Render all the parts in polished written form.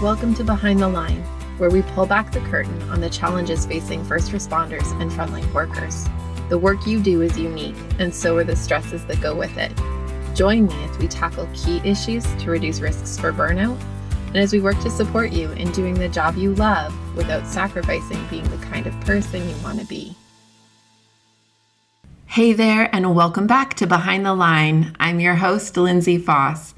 Welcome to Behind the Line, where we pull back the curtain on the challenges facing first responders and frontline workers. The work you do is unique, and so are the stresses that go with it. Join me as we tackle key issues to reduce risks for burnout, and as we work to support you in doing the job you love without sacrificing being the kind of person you want to be. Hey there, and welcome back to Behind the Line. I'm your host, Lindsay Foss.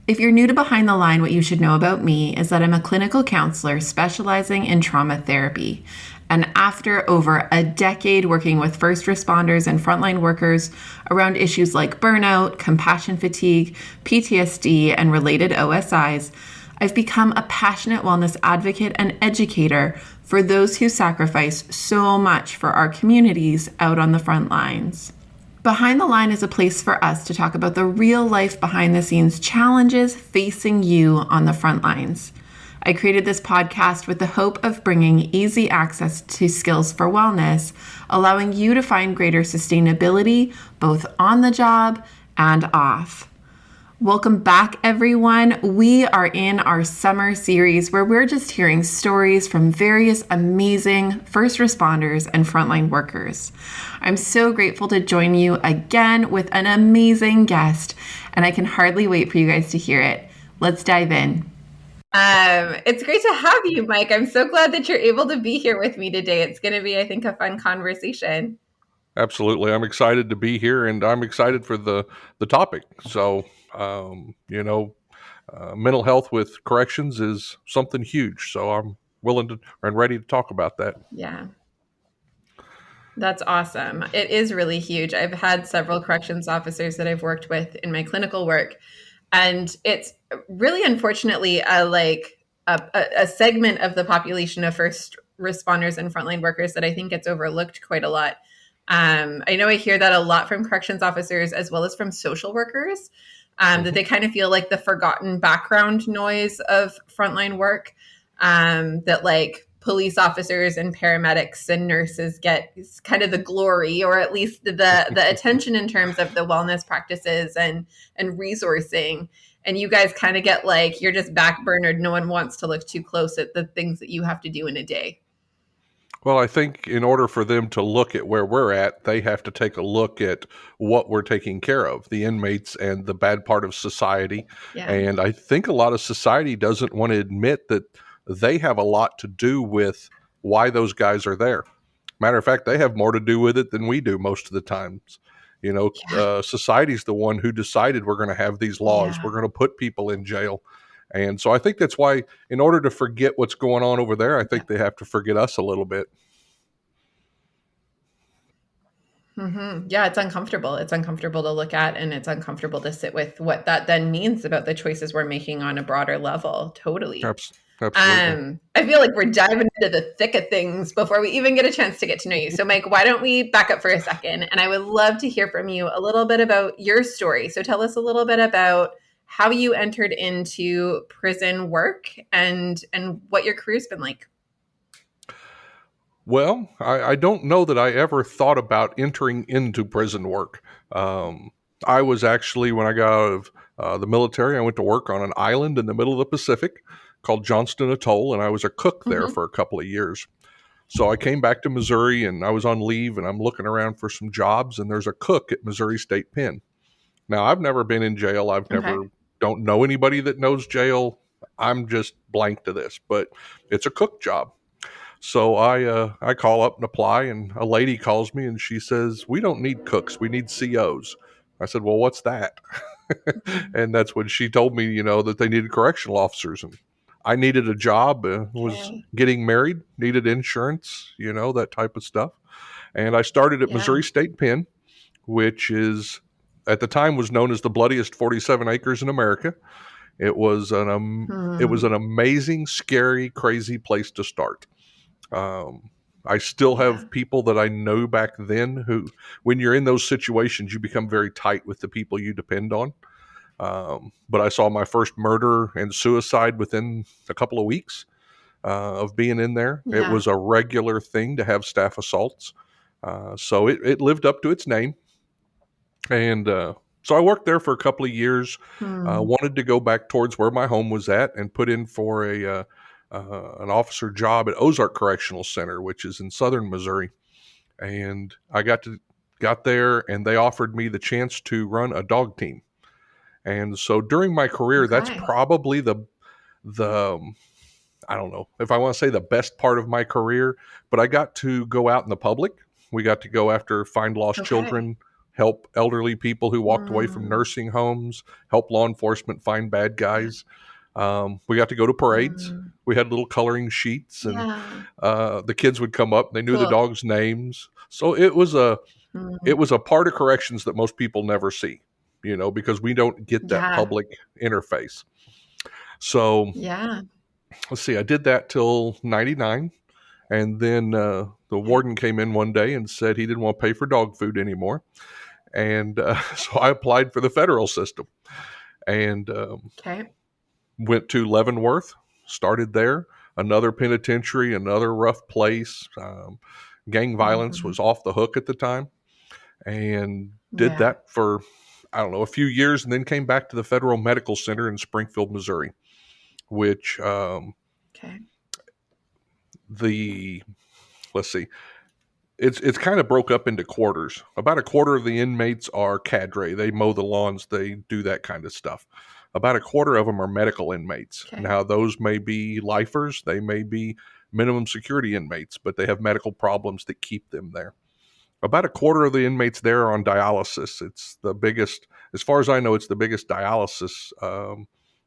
If you're new to Behind the Line, what you should know about me is that I'm a clinical counselor specializing in trauma therapy. And after over a decade working with first responders and frontline workers around issues like burnout, compassion fatigue, PTSD, and related OSIs, I've become a passionate wellness advocate and educator for those who sacrifice so much for our communities out on the front lines. Behind the Line is a place for us to talk about the real life behind the scenes challenges facing you on the front lines. I created this podcast with the hope of bringing easy access to skills for wellness, allowing you to find greater sustainability both on the job and off. Welcome back, everyone. We are in our summer series where we're just hearing stories from various amazing first responders and frontline workers. I'm so grateful to join you again with an amazing guest, and I can hardly wait for you guys to hear it. Let's dive in. It's great to have you, Mike. I'm so glad that you're able to be here with me today. It's going to be, I think, a fun conversation. Absolutely. I'm excited to be here, and I'm excited for the topic. So, mental health with corrections is something huge. So I'm willing to and ready to talk about that. Yeah. That's awesome. It is really huge. I've had several corrections officers that I've worked with in my clinical work, and it's really, unfortunately, a segment of the population of first responders and frontline workers that I think gets overlooked quite a lot. I know I hear that a lot from corrections officers as well as from social workers, that they kind of feel like the forgotten background noise of frontline work, that like police officers and paramedics and nurses get kind of the glory, or at least the attention in terms of the wellness practices and resourcing. And you guys kind of get like, you're just backburnered. No one wants to look too close at the things that you have to do in a day. Well, I think in order for them to look at where we're at, they have to take a look at what we're taking care of, the inmates and the bad part of society. Yeah. And I think a lot of society doesn't want to admit that they have a lot to do with why those guys are there. Matter of fact, they have more to do with it than we do most of the times. Society's the one who decided we're going to have these laws. Yeah. We're going to put people in jail. And so I think that's why, in order to forget what's going on over there, I think they have to forget us a little bit. Mm-hmm. Yeah, it's uncomfortable. It's uncomfortable to look at, and it's uncomfortable to sit with what that then means about the choices we're making on a broader level. Totally. Absolutely. I feel like we're diving into the thick of things before we even get a chance to get to know you. So, Mike, why don't we back up for a second? And I would love to hear from you a little bit about your story. So tell us a little bit about how you entered into prison work and what your career's been like. Well, I don't know that I ever thought about entering into prison work. I was actually, when I got out of the military, I went to work on an island in the middle of the Pacific called Johnston Atoll, and I was a cook there for a couple of years. So I came back to Missouri, and I was on leave, and I'm looking around for some jobs, and there's a cook at Missouri State Pen. Now, I've never been in jail. Don't know anybody that knows jail. I'm just blank to this, but it's a cook job. So I call up and apply, and a lady calls me, and she says, "We don't need cooks. We need COs." I said, "Well, what's that?" And that's when she told me, that they needed correctional officers. And I needed a job, was getting married, needed insurance, that type of stuff. And I started at Missouri State Pen, which is, at the time, was known as the bloodiest 47 acres in America. It was an amazing, scary, crazy place to start. I still have people that I know back then who, when you're in those situations, you become very tight with the people you depend on. But I saw my first murder and suicide within a couple of weeks of being in there. Yeah. It was a regular thing to have staff assaults. So it lived up to its name. And So I worked there for a couple of years, Hmm. wanted to go back towards where my home was at and put in for an officer job at Ozark Correctional Center, which is in southern Missouri. And I got there, and they offered me the chance to run a dog team. And so during my career, that's Okay. probably the I don't know if I want to say the best part of my career, but I got to go out in the public. We got to go after find lost Okay. children, help elderly people who walked away from Mm. nursing homes, help law enforcement find bad Yeah. guys. We got to go to parades. Mm. We had little coloring sheets, and Yeah. the kids would come up. They knew the Cool. dogs' names, so it was a part of corrections that most people never see, because we don't get that Yeah. public interface. So Yeah. let's see, I did that till 99. And then the Okay. warden came in one day and said he didn't want to pay for dog food anymore. And so I applied for the federal system and Okay. went to Leavenworth, started there, another penitentiary, another rough place. Gang violence Hmm. was off the hook at the time, and did Yeah. that for, I don't know, a few years, and then came back to the Federal Medical Center in Springfield, Missouri, which Okay. the, let's see, it's kind of broke up into quarters. About a quarter of the inmates are cadre. They mow the lawns. They do that kind of stuff. About a quarter of them are medical inmates. Okay. Now, those may be lifers. They may be minimum security inmates, but they have medical problems that keep them there. About a quarter of the inmates there are on dialysis. It's the biggest, as far as I know, it's the biggest dialysis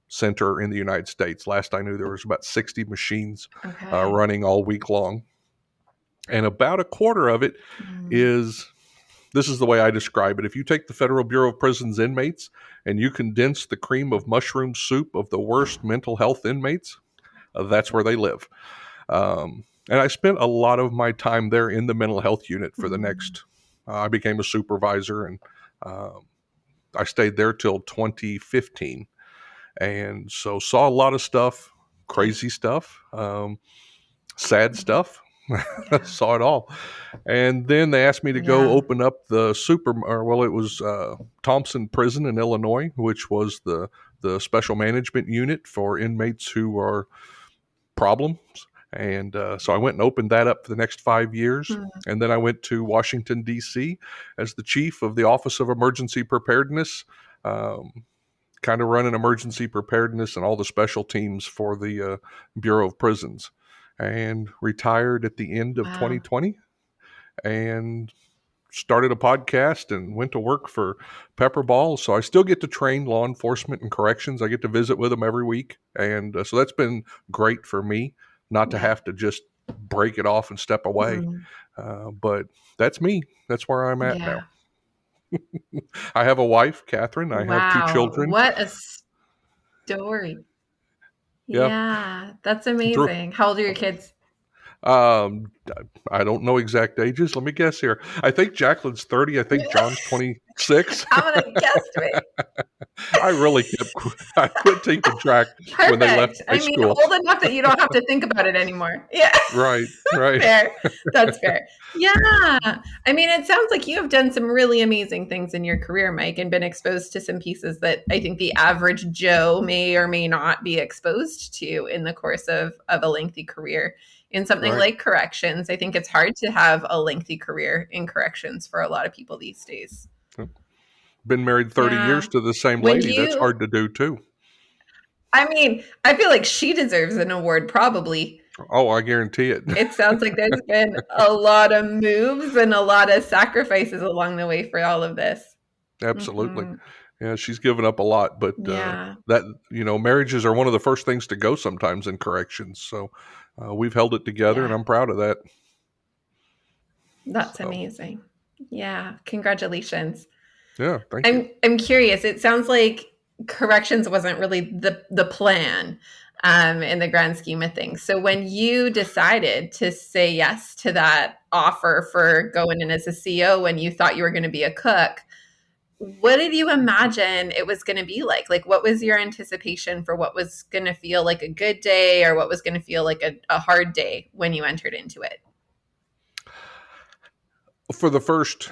center in the United States. Last I knew, there was about 60 machines Okay. running all week long. And about a quarter of it Mm. is, this is the way I describe it. If you take the Federal Bureau of Prisons inmates and you condense the cream of mushroom soup of the worst mental health inmates, that's where they live. And I spent a lot of my time there in the mental health unit for the Mm. next, I became a supervisor, and I stayed there till 2015. And so saw a lot of stuff, Okay. crazy stuff, sad stuff. Yeah. Saw it all. And then they asked me to go Yeah. open up the it was Thompson Prison in Illinois, which was the special management unit for inmates who are problems. And so I went and opened that up for the next 5 years. Mm. And then I went to Washington, D.C. as the chief of the Office of Emergency Preparedness, kind of running emergency preparedness and all the special teams for the Bureau of Prisons. And retired at the end of Wow. 2020 and started a podcast and went to work for Pepperball. So I still get to train law enforcement and corrections. I get to visit with them every week. And so that's been great for me, not to Yeah. have to just break it off and step away. Mm. But that's me. That's where I'm at now. Yeah. I have a wife, Catherine. I have two Wow. children. What a story. Yeah. Yeah. That's Through, amazing. How old are your kids? um, I don't know exact ages. Let me guess here. I think Jacqueline's 30. I think John's 26. I'm gonna guess right. I quit taking track when they left Perfect. high I mean, school. old enough that you don't have to think about it anymore. Yeah. Right, right. Fair. That's fair. Yeah. I mean, it sounds like you have done some really amazing things in your career, Mike, and been exposed to some pieces that I think the average Joe may or may not be exposed to in the course of a lengthy career. In something Right. like corrections, I think it's hard to have a lengthy career in corrections for a lot of people these days. Been married 30 years Yeah. to the same When lady. That's you, hard to do too. I mean, I feel like she deserves an award, probably. Oh, I guarantee it. It sounds like there's been a lot of moves and a lot of sacrifices along the way for all of this. Absolutely. Hmm. Yeah, she's given up a lot, but Yeah, marriages are one of the first things to go sometimes in corrections. So we've held it together, and yeah, I'm proud of that. that's So amazing. Yeah, congratulations. yeah, thank you. I'm curious. It sounds like corrections wasn't really the plan in the grand scheme of things. So when you decided to say yes to that offer for going in as a CO when you thought you were going to be a cook, what did you imagine it was going to be like? Like, what was your anticipation for what was going to feel like a good day or what was going to feel like a hard day when you entered into it? For the first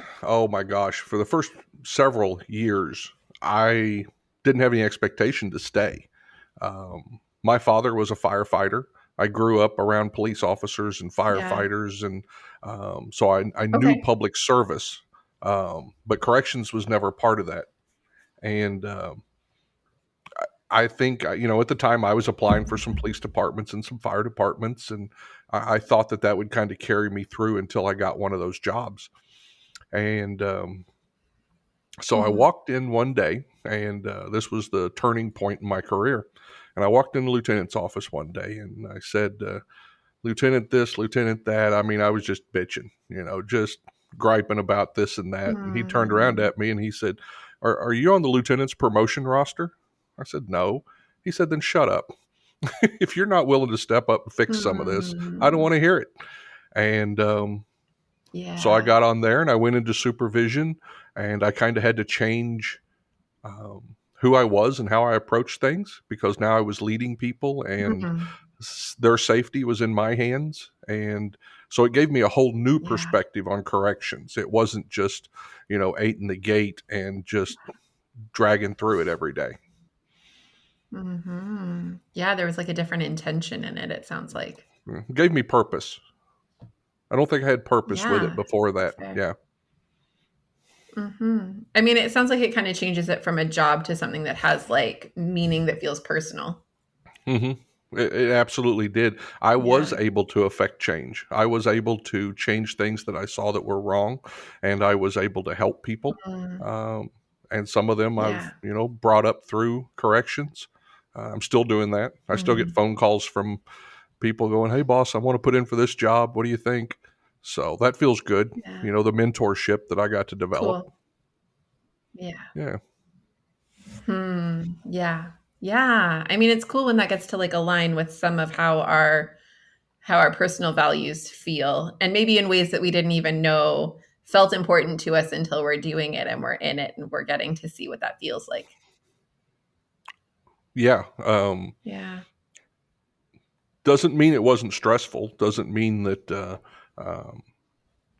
several years, I didn't have any expectation to stay. My father was a firefighter. I grew up around police officers and Yeah. firefighters, and so I knew Okay. public service, but corrections was never part of that. And I think, at the time I was applying for some police departments and some fire departments, and I thought that would kind of carry me through until I got one of those jobs. And so I Mhm. walked in one day, and this was the turning point in my career. And I walked in the lieutenant's office one day, and I said, Lieutenant this, Lieutenant that. I mean, I was just bitching, just griping about this and that. And he turned around Mm. at me and he said, are you on the lieutenant's promotion roster? I said, no. He said, then shut up. If you're not willing to step up and fix some of this, I don't Mm. want to hear it. And so I Yeah. got on there and I went into supervision, and I kind of had to change who I was and how I approached things, because now I was leading people and Mhm. their safety was in my hands. And so it gave me a whole new Yeah. perspective on corrections. It wasn't just, eight in the gate and just dragging through it every day. Yeah, there was like a different intention in it, it sounds like. It gave me purpose. I don't think I had purpose with it Yeah, before that's that. fair. Yeah. I mean, it sounds like it kind of changes it from a job to something that has like meaning that feels personal. hmm it absolutely did. I was Yeah. able to affect change. I was able to change things that I saw that were wrong, and I was able to help people. Mm. Um, and some of them I've, Yeah. brought up through corrections. I'm still doing that. I still get Mhm. phone calls from people going, "Hey, boss, I want to put in for this job. What do you think?" So that feels good. Yeah. The mentorship that I got to develop. Cool. Yeah. Yeah. Yeah. Yeah. I mean, it's cool when that gets to like align with some of how our personal values feel, and maybe in ways that we didn't even know felt important to us until we're doing it and we're in it and we're getting to see what that feels like. Yeah. Yeah. Doesn't mean it wasn't stressful. Doesn't mean that um,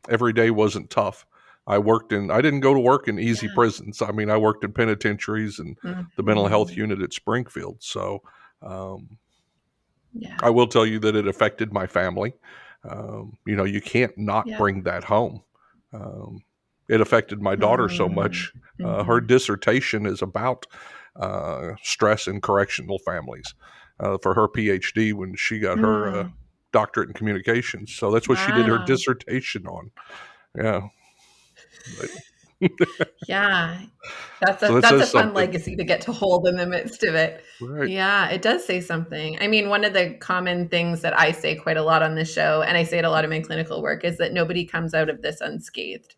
every day wasn't tough. I didn't go to work in easy Yeah. prisons. I mean, I worked in penitentiaries and the mental health Mhm. unit at Springfield. So um, Yeah. I will tell you that it affected my family. You can't not Yeah. bring that home. Um, it affected my daughter so Mm. much. Her Mhm. dissertation is about stress in correctional families for her PhD when she got her Mm. doctorate in communications. So that's what she did her Wow. dissertation on. Yeah. But, Yeah. That's so a that that's a says fun something. legacy to get to hold in the midst of it. Right. Yeah, it does say something. I mean, one of the common things that I say quite a lot on this show, and I say it a lot in my clinical work, is that nobody comes out of this unscathed.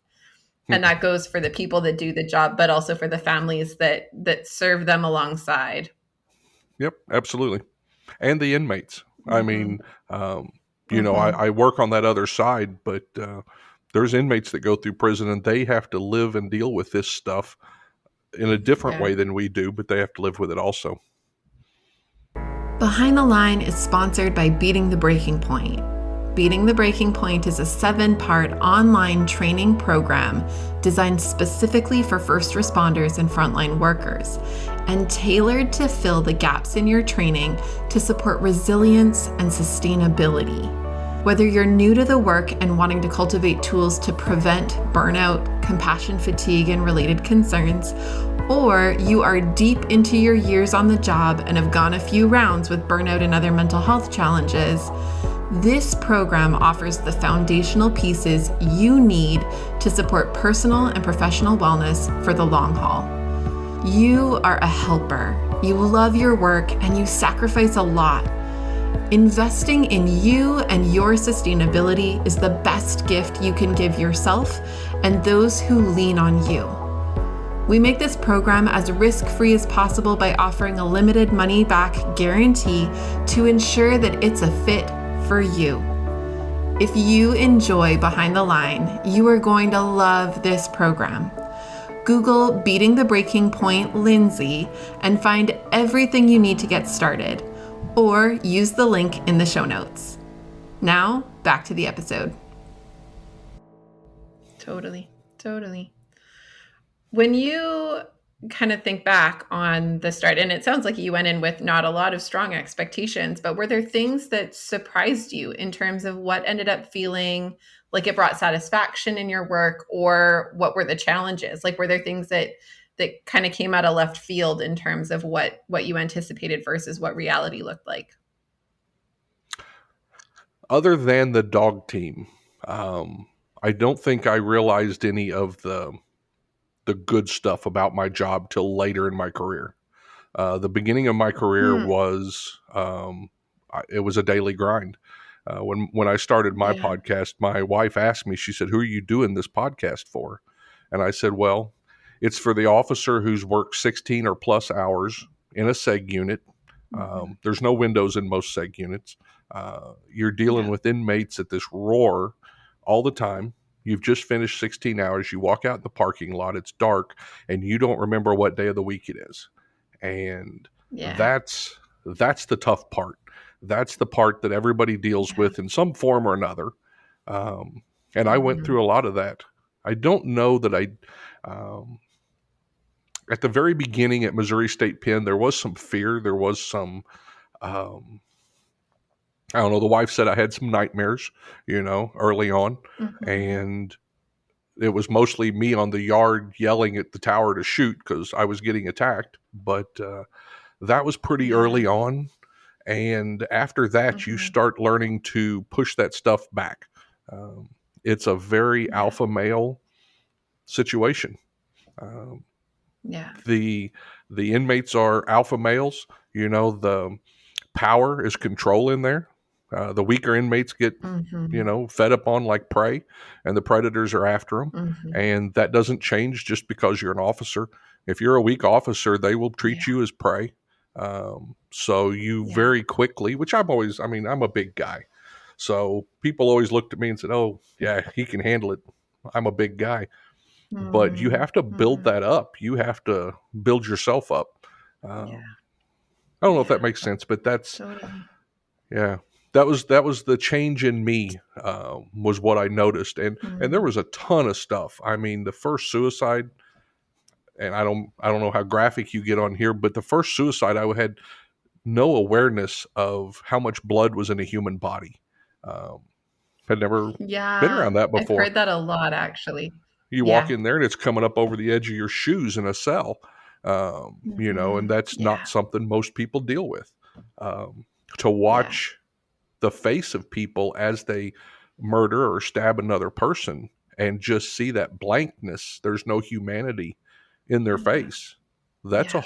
And that goes for the people that do the job, but also for the families that serve them alongside. Yep, absolutely. And the inmates. I Mhm. mean, Mhm. I work on that other side, but there's inmates that go through prison and they have to live and deal with this stuff in a different Yeah. way than we do, but they have to live with it also. Behind the Line is sponsored by Beating the Breaking Point. Beating the Breaking Point is a 7-part online training program designed specifically for first responders and frontline workers, and tailored to fill the gaps in your training to support resilience and sustainability. Whether you're new to the work and wanting to cultivate tools to prevent burnout, compassion fatigue, and related concerns, or you are deep into your years on the job and have gone a few rounds with burnout and other mental health challenges, this program offers the foundational pieces you need to support personal and professional wellness for the long haul. You are a helper. You love your work and you sacrifice a lot. Investing in you and your sustainability is the best gift you can give yourself and those who lean on you. We make this program as risk-free as possible by offering a limited money-back guarantee to ensure that it's a fit for you. If you enjoy Behind the Line, you are going to love this program. Google Beating the Breaking Point Lindsay and find everything you need to get started, or use the link in the show notes. Now, back to the episode. Totally. When you kind of think back on the start, and it sounds like you went in with not a lot of strong expectations, but were there things that surprised you in terms of what ended up feeling like it brought satisfaction in your work, or what were the challenges? Like, were there things that kind of came out of left field in terms of what you anticipated versus what reality looked like? Other than the dog team, I don't think I realized any of the good stuff about my job till later in my career. The beginning of my career Hmm. was it was a daily grind. When I started my Yeah. podcast, my wife asked me, she said, "Who are you doing this podcast for?" And I said, "Well, it's for the officer who's worked 16 or plus hours in a seg unit. Mhm. There's no windows in most seg units. You're dealing Yeah. with inmates at this roar all the time. You've just finished 16 hours. You walk out in the parking lot, it's dark, and you don't remember what day of the week it is. And Yeah. that's the tough part. That's the part that everybody deals Yeah. with in some form or another. Um, and I went Mhm. through a lot of that. I don't know that um, at the very beginning at Missouri State Pen, there was some fear. There was some, um, I don't know, the wife said I had some nightmares, early on. Mhm. And it was mostly me on the yard yelling at the tower to shoot because I was getting attacked. But that was pretty Yeah. early on. And after that, you Mhm. start learning to push that stuff back. Um, it's a very Yeah. alpha male situation. Um, Yeah. the the inmates are alpha males. The power is control in there. The weaker inmates get Mhm. fed up on like prey, and the predators are after them. Mhm. And that doesn't change just because you're an officer. If you're a weak officer, they will treat Yeah. you as prey. So you Yeah. very quickly, which I'm a big guy. So people always looked at me and said, "Oh, yeah, he can handle it. I'm a big guy." But you Mhm. have to build Mhm. that up. You have to build yourself up. Yeah. I don't know if Yeah. that makes sense, but that's Totally. yeah. That was the change in me, was what I noticed, and there Mm. was a ton of stuff. I mean, the first suicide, and I don't know how graphic you get on here, but the first suicide, I had no awareness of how much blood was in a human body. Um, had never been Yeah. around that I've before. heard that a lot, actually. You walk Yeah. in there and it's coming up over the edge of your shoes in a cell, and Mhm. that's Yeah. not something most people deal with. Um, to Yeah. watch the face of people as they murder or stab another person and just see that blankness, there's no humanity in their Yeah. face. That's Yeah.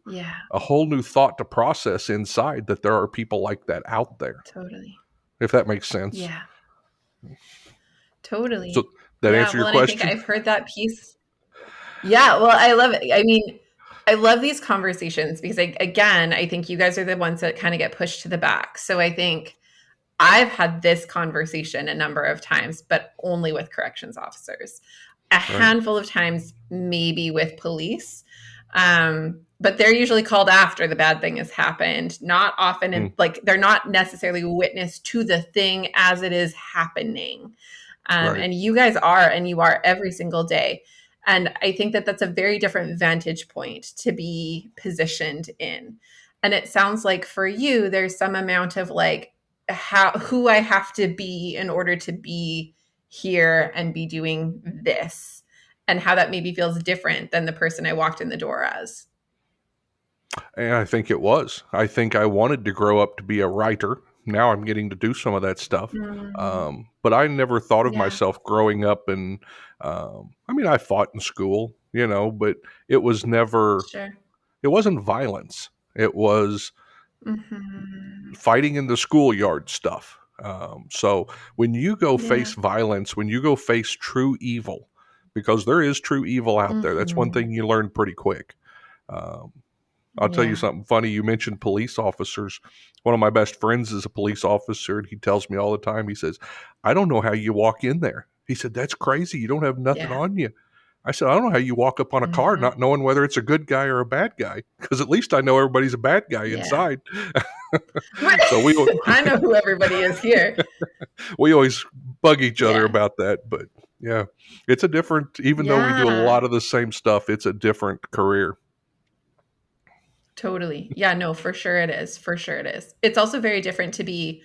Yeah. a whole new thought to process inside, that there are people like that out there, Totally. if that makes sense. Yeah. Totally. So that Yeah. answer Well, your and I think question? I've heard that piece. Yeah. Well, I love it. I mean, I love these conversations because, again, I think you guys are the ones that kind of get pushed to the back. So I think I've had this conversation a number of times, but only with corrections officers. A Right. handful of times, maybe with police. But they're usually called after the bad thing has happened, not often, Hmm. and like they're not necessarily witness to the thing as it is happening. Right. And you guys are, and you are every single day. And I think that that's a very different vantage point to be positioned in. And it sounds like for you, there's some amount of like, who I have to be in order to be here and be doing this, and how that maybe feels different than the person I walked in the door as. And I think it was. I think I wanted to grow up to be a writer. Now I'm getting to do some of that stuff. Mm, But I never thought of yeah, myself growing up. And I mean, I fought in school, but it was never, sure. it wasn't violence. It was Hmm. fighting in the schoolyard stuff. So when you go Yeah. face violence, when you go face true evil, because there is true evil out there, that's one Hmm. thing you learn pretty quick. Um, I'll tell you Yeah. something funny. You mentioned police officers. One of my best friends is a police officer, and he tells me all the time, he says, "I don't know how you walk in there." He said, "That's crazy. You don't have nothing Yeah. on you." I said, "I don't know how you walk up on a car Hmm. not knowing whether it's a good guy or a bad guy, because at least I know everybody's a bad guy Yeah. inside." Right. So I know who everybody is here. we always bug each other Yeah. about that. But Yeah. It's a different, even though we do a Yeah, lot of the same stuff, it's a different career. totally. Yeah, no, for sure it is. For sure it is. It's also very different to be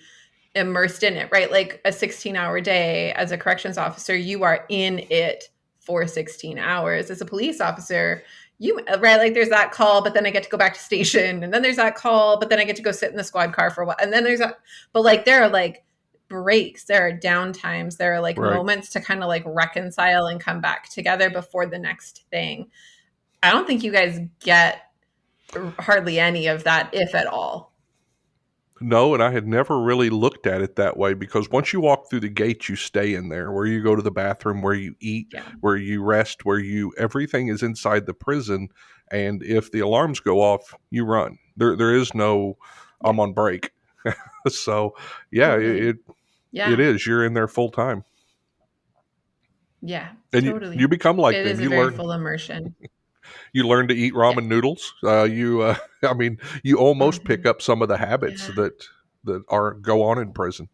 immersed in it, right? Like a 16-hour day as a corrections officer, you are in it for 16 hours. As a police officer, you right, like there's that call, but then I get to go back to station, and then there's that call, but then I get to go sit in the squad car for a while. And then there's that, but like there are like breaks, there are downtimes, there are like Right. moments to kind of like reconcile and come back together before the next thing. I don't think you guys get hardly any of that, if at all. No, and I had never really looked at it that way because once you walk through the gate, you stay in there where you go to the bathroom, where you eat, Yeah. where you rest, everything is inside the prison. And if the alarms go off, you run. There is no, Yeah. I'm on break. So yeah, Totally. it Yeah. is. You're in there full time. Yeah, And you totally. become like It them. is a very full immersion. You learn to eat Yeah. ramen noodles. I mean, you almost pick Mhm. up some of the habits Yeah. that are go on in prison.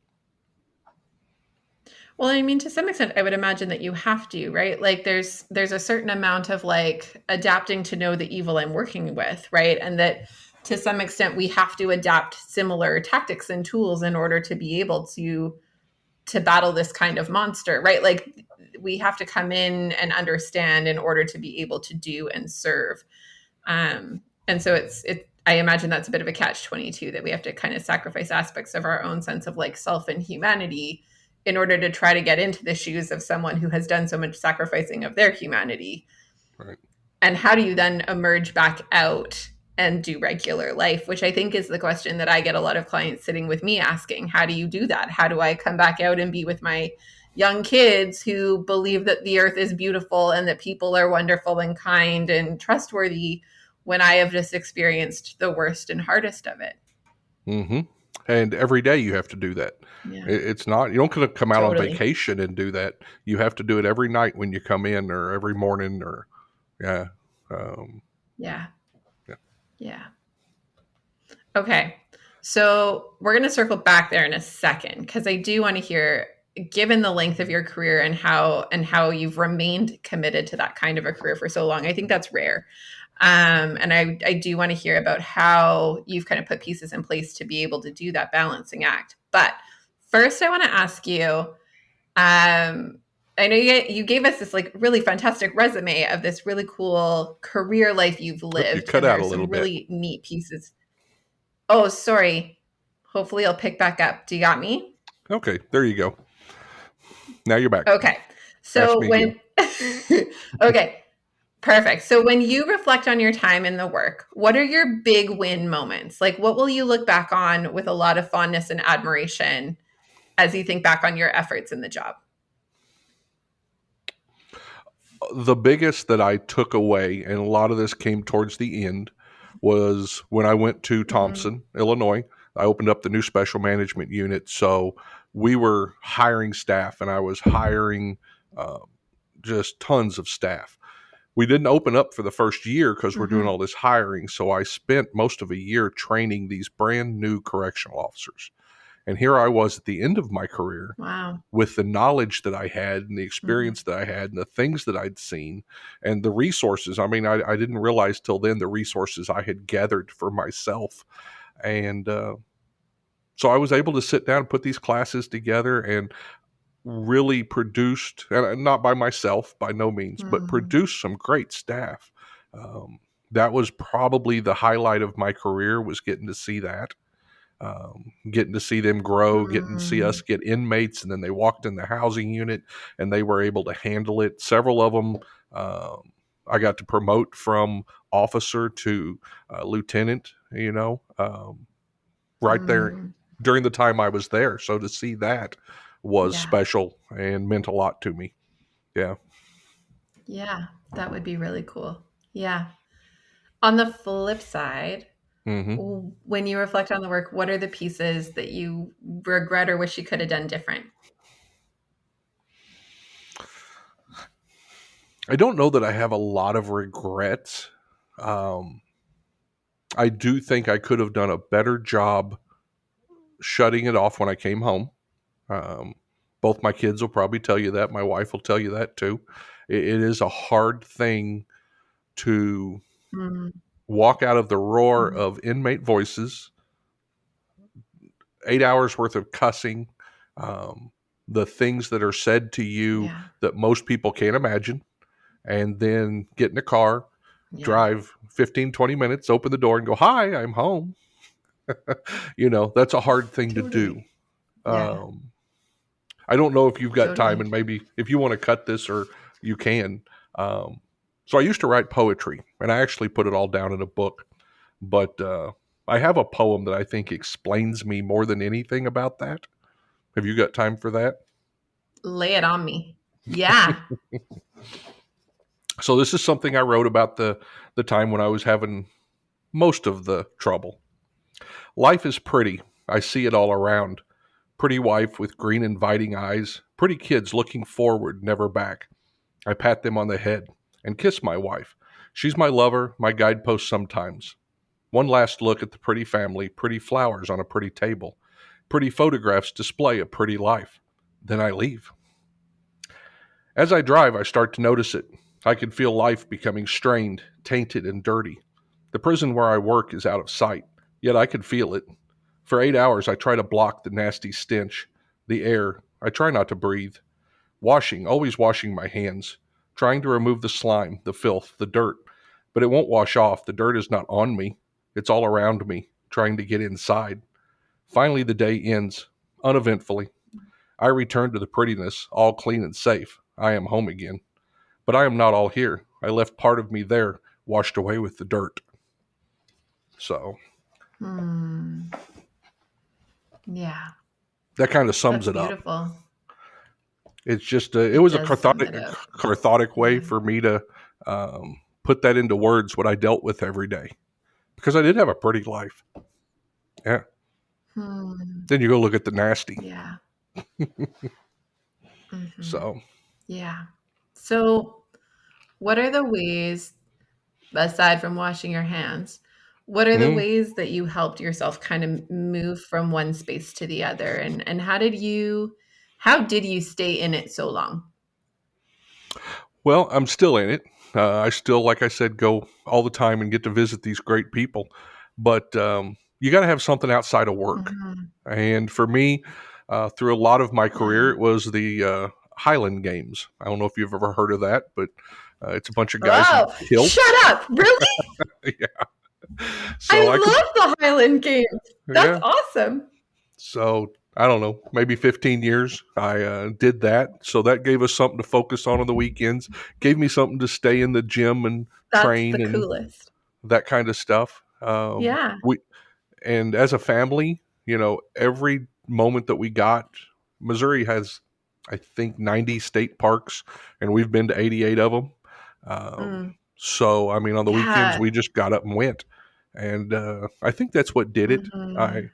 Well, I mean, to some extent, I would imagine that you have to, right? Like there's a certain amount of like adapting to know the evil I'm working with, right? And that to some extent we have to adapt similar tactics and tools in order to be able to battle this kind of monster, right? Like we have to come in and understand in order to be able to do and serve. And so I imagine that's a bit of a catch 22 that we have to kind of sacrifice aspects of our own sense of like self and humanity in order to try to get into the shoes of someone who has done so much sacrificing of their humanity. Right. And how do you then emerge back out and do regular life, which I think is the question that I get a lot of clients sitting with me asking. How do you do that? How do I come back out and be with my young kids who believe that the earth is beautiful and that people are wonderful and kind and trustworthy when I have just experienced the worst and hardest of it? Mm-hmm. And every day you have to do that. Yeah, It's not, you don't come out on totally. vacation and do that. You have to do it every night when you come in, or every morning, or yeah. Um, Yeah, yeah. yeah. Okay. So we're going to circle back there in a second because I do want to hear, given the length of your career and how you've remained committed to that kind of a career for so long. I think that's rare. And I do want to hear about how you've kind of put pieces in place to be able to do that balancing act. But first, I want to ask you. I know you gave us this like really fantastic resume of this really cool career life you've Oh, you lived, cut and there out are a some little bit. really neat pieces. Oh, sorry. Hopefully, I'll pick back up. Do you got me? Okay, there you go. Now you're back. Okay. Ask So me again. when, okay, perfect. So when you reflect on your time in the work, what are your big win moments? Like, what will you look back on with a lot of fondness and admiration as you think back on your efforts in the job? The biggest that I took away, and a lot of this came towards the end, was when I went to Mm-hmm. Thompson, Illinois. I opened up the new special management unit. So we were hiring staff, and I was hiring um, just tons of staff. We didn't open up for the first year because we're doing Mm-hmm. all this hiring. So I spent most of a year training these brand new correctional officers. And here I was at the end of my career Wow. with the knowledge that I had and the Mm-hmm. experience that I had and the things that I'd seen and the resources. I mean, I didn't realize till then the resources I had gathered for myself. And so I was able to sit down and put these classes together and really produced, and not by myself, by no means, but Mm-hmm. produced some great staff. Um, that was probably the highlight of my career, was getting to see that, getting to see them grow, getting to see us get inmates, and then they walked in the housing unit and they were able to handle it. Several of them, I got to promote from officer to lieutenant, right there Mm-hmm. during the time I was there. So to see that was Yeah. special and meant a lot to me. Yeah. Yeah. That would be really cool. Yeah. On the flip side, Hmm. when you reflect on the work, what are the pieces that you regret or wish you could have done different? I don't know that I have a lot of regrets. Um, I do think I could have done a better job shutting it off when I came home. Um, Both my kids will probably tell you that. My wife will tell you that too. It is a hard thing to Mm, walk out of the roar mm, of inmate voices, 8 hours worth of cussing, um, the things that are said to you yeah. that most people can't imagine, and then get in a car, Yeah. drive 15, 20 minutes, open the door, and go, "Hi, I'm home." That's a hard thing to do. Totally. Yeah. Um, I don't know if you've got time, Totally. and maybe if you want to cut this, or you can. Um, so I used to write poetry, and I actually put it all down in a book. But I have a poem that I think explains me more than anything about that. Have you got time for that? Lay it on me. Yeah. So this is something I wrote about the time when I was having most of the trouble. Life is pretty. I see it all around. Pretty wife with green inviting eyes. Pretty kids looking forward, never back. I pat them on the head and kiss my wife. She's my lover, my guidepost sometimes. One last look at the pretty family, pretty flowers on a pretty table. Pretty photographs display a pretty life. Then I leave. As I drive, I start to notice it. I can feel life becoming strained, tainted, and dirty. The prison where I work is out of sight, yet I can feel it. For 8 hours, I try to block the nasty stench, the air. I try not to breathe. Washing, always washing my hands, trying to remove the slime, the filth, the dirt. But it won't wash off. The dirt is not on me, it's all around me, trying to get inside. Finally, the day ends, uneventfully. I return to the prettiness, all clean and safe. I am home again. But I am not all here. I left part of me there, washed away with the dirt. So Hmm. Yeah. that kind of sums That's it up. beautiful. It's just it It was a does sum cathartic, it up. cathartic way Yeah. for me to put that into words, what I dealt with every day, because I did have a pretty life. Yeah. Hmm. Then you go look at the nasty. Yeah. Hmm. So Yeah. So, what are the ways, aside from washing your hands, what are the mm, ways that you helped yourself kind of move from one space to the other? And how did you stay in it so long? well, I'm still in it. I still, like I said, go all the time and get to visit these great people. But you got to have something outside of work. Mhm. And for me, through a lot of my career, Yeah. it was the Highland Games. I don't know if you've ever heard of that, but it's a bunch of guys in Oh, kilts. shut up. Really? Yeah. I So I could, love the Highland Games. That's yeah. awesome. So I don't know, maybe 15 years I did that. So that gave us something to focus on the weekends, gave me something to stay in the gym and That's the train and coolest. that kind of stuff. Yeah. We And as a family, every moment that we got, Missouri has, I think, 90 state parks, and we've been to 88 of them. Mm. So, I mean, on the weekends, Yeah. we just got up and went. And I think that's what did it. Mhm.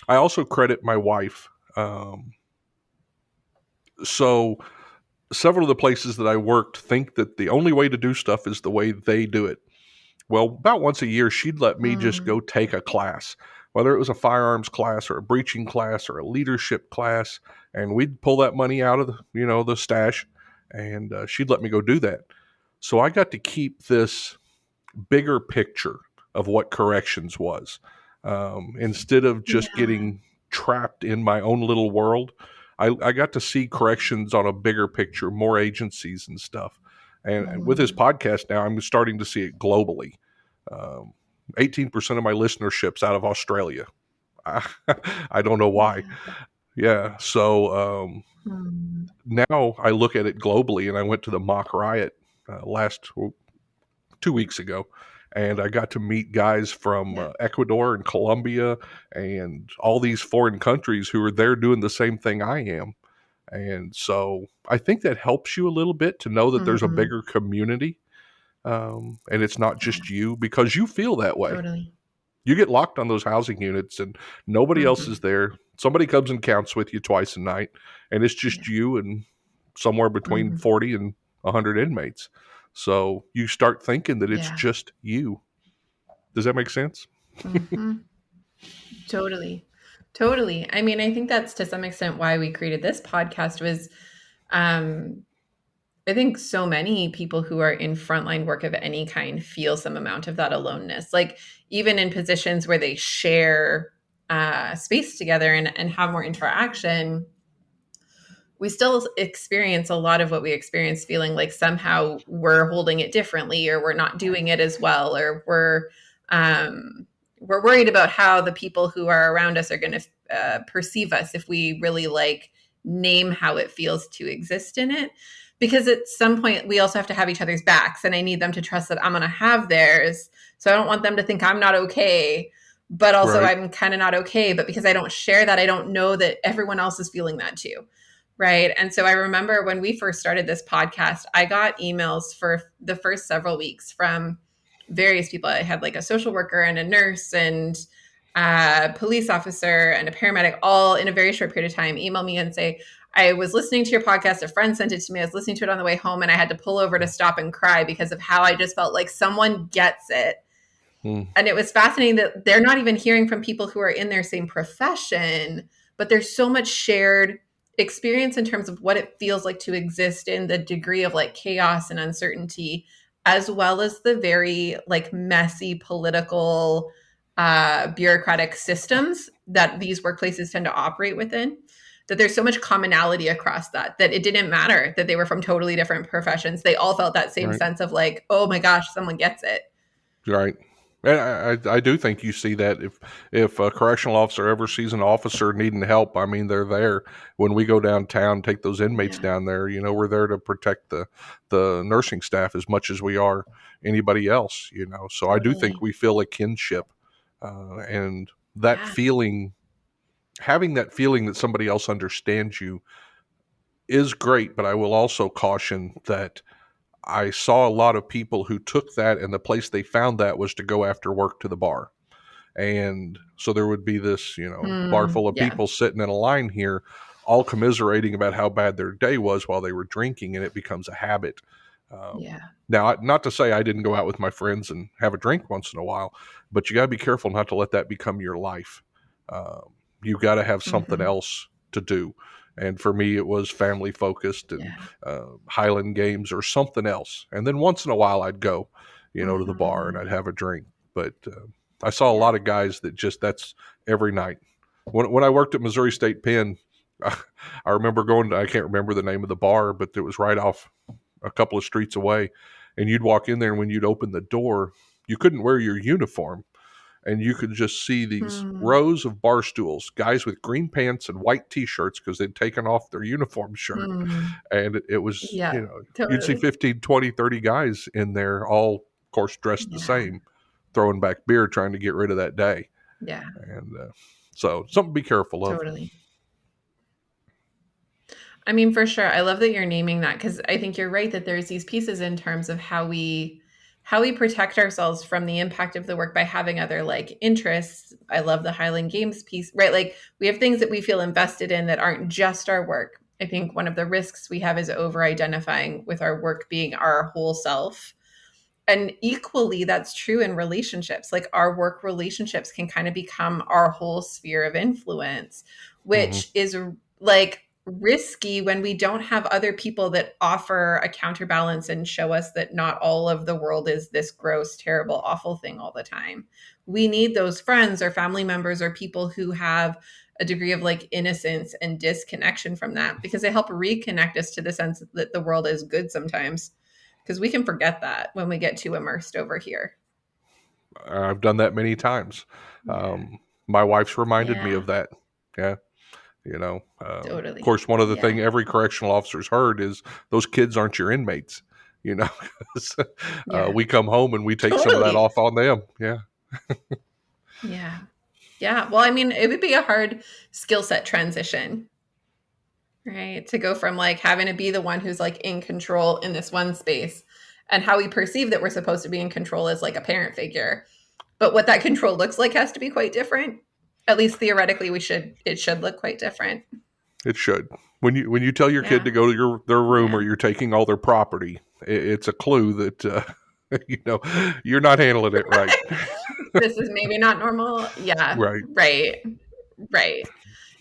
I also credit my wife. So, several of the places that I worked think that the only way to do stuff is the way they do it. Well, about once a year, she'd let me just Mm. go take a class, whether it was a firearms class or a breaching class or a leadership class, and we'd pull that money out of the stash, and she'd let me go do that. So I got to keep this bigger picture of what corrections was, instead of just Yeah. getting trapped in my own little world. I got to see corrections on a bigger picture, more agencies and stuff. And with this Mhm. podcast now, I'm starting to see it globally. Um, 18% of my listenership's out of Australia. I don't know why. Yeah. Yeah. So Mm. now I look at it globally, and I went to the mock riot last 2 weeks ago, and I got to meet guys from Yeah. Ecuador and Colombia and all these foreign countries who are there doing the same thing I am. And so I think that helps you a little bit to know that there's a Mhm. bigger community, and it's not Yeah. just you, because you feel that way. Totally. You get locked on those housing units and nobody else is Mhm. there. Somebody comes and counts with you twice a night, and it's Yeah. just you and somewhere between Mhm. 40 and 100 inmates. So you start thinking that it's Yeah. just you. Does that make sense? Mhm. Totally. Totally. I mean, I think that's to some extent why we created this podcast was um I think so many people who are in frontline work of any kind feel some amount of that aloneness. Like even in positions where they share space together and have more interaction, we still experience a lot of what we experience feeling like somehow we're holding it differently or we're not doing it as well or we're worried about how the people who are around us are going to perceive us if we really like name how it feels to exist in it, because at some point we also have to have each other's backs and I need them to trust that I'm going to have theirs, so I don't want them to think I'm not okay, but also Right. I'm kind of not okay, but because I don't share that, I don't know that everyone else is feeling that too. Right. And so I remember when we first started this podcast, I got emails for the first several weeks from various people. I had like a social worker and a nurse and a police officer and a paramedic, all in a very short period of time, email me and say, I was listening to your podcast. A friend sent it to me. I was listening to it on the way home and I had to pull over to stop and cry because of how I just felt like someone gets it. Mm. And it was fascinating that they're not even hearing from people who are in their same profession, but there's so much shared experience in terms of what it feels like to exist in the degree of like chaos and uncertainty, as well as the very like messy political bureaucratic systems that these workplaces tend to operate within, that there's so much commonality across that it didn't matter that they were from totally different professions. They all felt that same Right. sense of like, oh my gosh, someone gets it. Right. And I do think you see that if a correctional officer ever sees an officer needing help, I mean, they're there. When we go downtown, take those inmates Yeah. down there, we're there to protect the nursing staff as much as we are anybody else, So I do think Totally. we feel a kinship, and that Yeah. feeling, having that feeling that somebody else understands you is great. But I will also caution that I saw a lot of people who took that, and the place they found that was to go after work to the bar. And so there would be this, bar full of Yeah. people sitting in a line here, all commiserating about how bad their day was while they were drinking, and it becomes a habit. Yeah. Now, not to say I didn't go out with my friends and have a drink once in a while, but you got to be careful not to let that become your life. You got to have something Hmm. else to do. And for me, it was family focused and Yeah. Highland games or something else. And then once in a while, I'd go, to the bar and Hmm. I'd have a drink. But I saw a Yeah. lot of guys that that's every night. When I worked at Missouri State Penn, I remember going to, I can't remember the name of the bar, but it was right off a couple of streets away. And you'd walk in there, and when you'd open the door, you couldn't wear your uniform. And you could just see these Hmm. rows of bar stools, guys with green pants and white T-shirts because they'd taken off their uniform shirt. Hmm. And it was, Yeah. you'd see Totally. 15, 20, 30 guys in there, all, of course, dressed the Yeah. same, throwing back beer, trying to get rid of that day. Yeah. And so something to be careful of. Totally. I mean, for sure. I love that you're naming that because I think you're right that there's these pieces in terms of how we protect ourselves from the impact of the work by having other like interests. I love the Highland Games piece, right? Like we have things that we feel invested in that aren't just our work. I think one of the risks we have is over identifying with our work being our whole self. And equally, that's true in relationships. Like our work relationships can kind of become our whole sphere of influence, Hmm. which is like risky when we don't have other people that offer a counterbalance and show us that not all of the world is this gross, terrible, awful thing all the time. We need those friends or family members or people who have a degree of like innocence and disconnection from that because they help reconnect us to the sense that the world is good sometimes, because we can forget that when we get too immersed over here. I've done that many times. Yeah. My wife's reminded me Yeah. of that. Yeah. Of Totally. course, one of the Yeah. thing every correctional officer's heard is those kids aren't your inmates. You know, 'Cause, Yeah. we come home and we take some of that Totally. off on them. Yeah, Yeah. Yeah. Well, I mean, it would be a hard skill set transition, right? To go from like having to be the one who's like in control in this one space and how we perceive that we're supposed to be in control as like a parent figure. But what that control looks like has to be quite different. At least theoretically, it should look quite different. it should. When you tell your kid Yeah. to go to their room or Yeah. you're taking all their property, it's a clue that you're not handling it right. This is maybe not normal. Yeah. Right. Right. Right.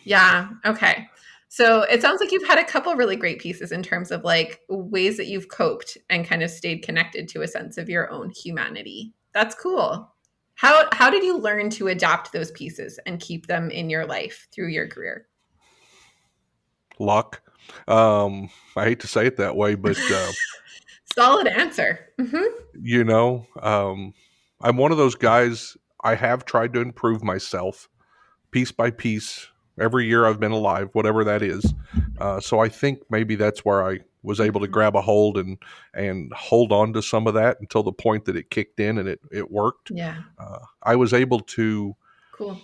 Yeah. Okay. So it sounds like you've had a couple really great pieces in terms of like ways that you've coped and kind of stayed connected to a sense of your own humanity. That's cool. How did you learn to adapt those pieces and keep them in your life through your career? Luck. I hate to say it that way, but Solid answer. Hmm. you know, I'm one of those guys. I have tried to improve myself piece by piece every year I've been alive, whatever that is. So I think maybe that's where I was able to grab a hold and hold on to some of that until the point that it kicked in and it worked. Yeah. I was able to Cool.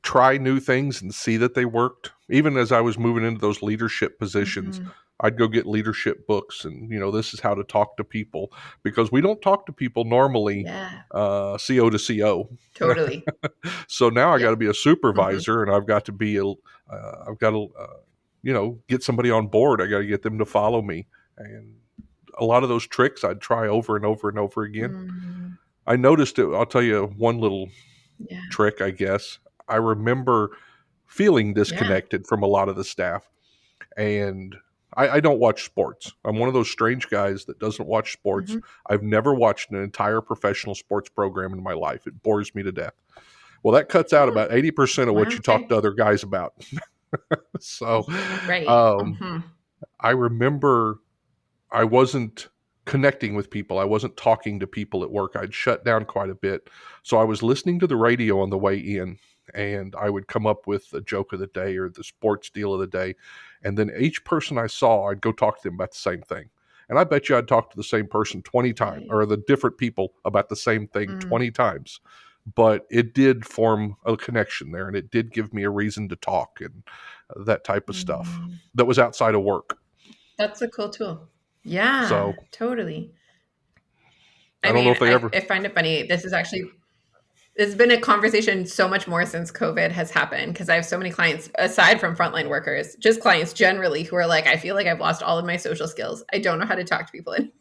try new things and see that they worked. Even as I was moving into those leadership positions, Hmm. I'd go get leadership books and, this is how to talk to people because we don't talk to people normally Yeah. CO to CO. Totally. So now I got Yeah. to be a Hmm. supervisor and I've got to be, I've got to, get somebody on board. I got to get them to follow me. And a lot of those tricks I'd try over and over and over again. Mm. I noticed it. I'll tell you one little Yeah. trick, I guess. I remember feeling Yeah. disconnected from a lot of the staff. And I don't watch sports. I'm one of those strange guys that doesn't watch sports. Hmm. I've never watched an entire professional sports program in my life. It bores me to death. Well, that cuts out Huh. about 80% of what Wow. you talk Okay. to other guys about. So Right. um, Hmm. I remember I wasn't connecting with people. I wasn't talking to people at work. I'd shut down quite a bit. So I was listening to the radio on the way in, and I would come up with a joke of the day or the sports deal of the day. And then each person I saw, I'd go talk to them about the same thing. And I bet you I'd talk to the same person 20 times Right. or the different people about the same thing Mm. 20 times. But it did form a connection there, and it did give me a reason to talk and that type of stuff Mm. that was outside of work. That's a cool tool. Yeah, So totally. I I don't know mean, if they I, ever. I find it funny. This has been a conversation so much more since COVID has happened because I have so many clients, aside from frontline workers, just clients generally who are like, I feel like I've lost all of my social skills. I don't know how to talk to people anymore.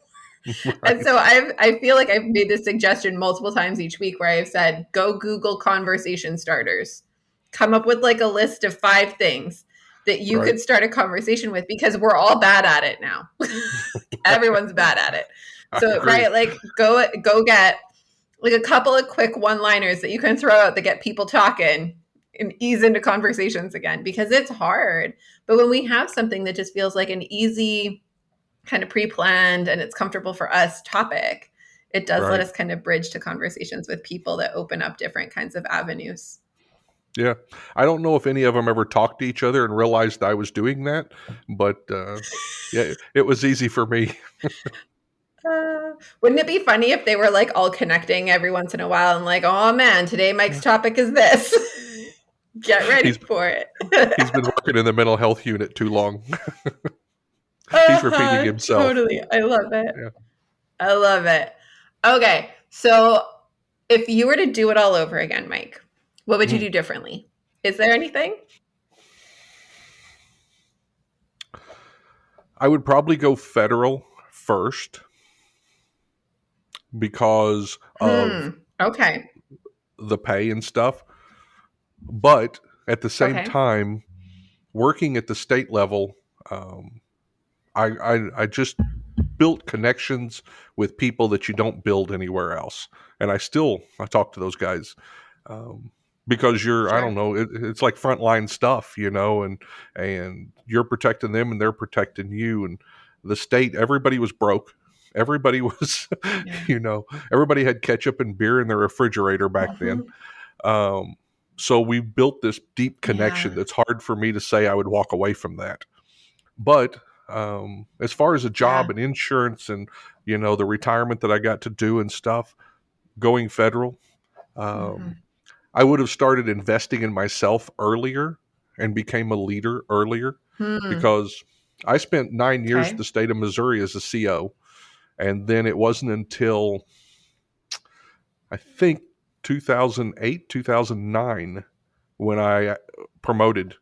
And Right. so I feel like I've made this suggestion multiple times each week where I've said, go Google conversation starters. Come up with like a list of 5 things that you Right. could start a conversation with because we're all bad at it now. Everyone's bad at it. I So, agree. right, like go get like a couple of quick one-liners that you can throw out that get people talking and ease into conversations again because it's hard. But when we have something that just feels like an easy kind of pre-planned and it's comfortable for us topic, it does let Right. us kind of bridge to conversations with people that open up different kinds of avenues. Yeah. I don't know if any of them ever talked to each other and realized I was doing that, but yeah, it was easy for me. Wouldn't it be funny if they were like all connecting every once in a while and like, oh man, today Mike's topic is this. Get ready he's for it. he's been working in the mental health unit too long. He's repeating Uh-huh, himself. totally. I love it. Yeah. I love it. Okay. So if you were to do it all over again, Mike, what would you Mm. do differently? Is there anything? I would probably go federal first because of Okay. the pay and stuff. But at the same Okay. time, working at the state level, um, I just built connections with people that you don't build anywhere else, and I talk to those guys because I don't Sure. know, it's like frontline stuff, and you're protecting them and they're protecting you, and the state, everybody was broke. Everybody was, Yeah. everybody had ketchup and beer in their refrigerator back then. Mhm. Um, so we built this deep connection Yeah. that's hard for me to say I would walk away from that. But as far as a job Yeah. and insurance and the retirement that I got to do and stuff, going federal, um, Hmm. I would have started investing in myself earlier and became a leader earlier Hmm. because I spent 9 years at Okay. the state of Missouri as a CO, and then it wasn't until I think 2008, 2009 when I promoted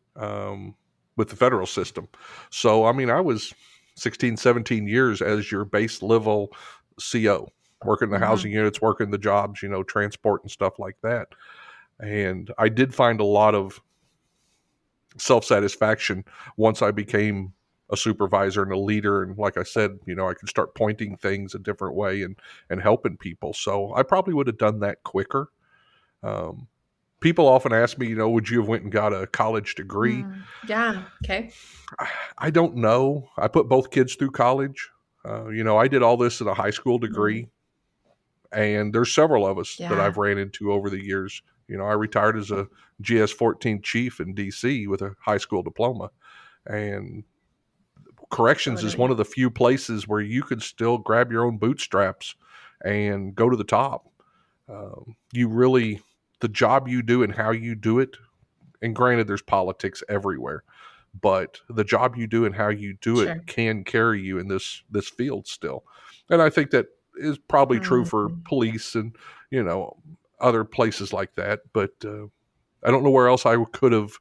with the federal system. So, I mean, I was 16, 17 years as your base level CO, working the Hmm. housing units, working the jobs, transport and stuff like that. And I did find a lot of self-satisfaction once I became a supervisor and a leader. And like I said, I could start pointing things a different way and helping people. So I probably would have done that quicker. Um, People often ask me, would you have went and got a college degree? Yeah. Okay. I don't know. I put both kids through college. I did all this in a high school Mm, degree, and there's several of us that yeah. I've ran into over the years. I retired as a GS-14 chief in DC with a high school diploma, and corrections is one Totally. of the few places where you could still grab your own bootstraps and go to the top. You really, the job you do and how you do it, and granted, there's politics everywhere, but the job you do and how you do it Sure. can carry you in this field still. And I think that is probably true for Mm, police and you know other places like that. But I don't know where else I could have.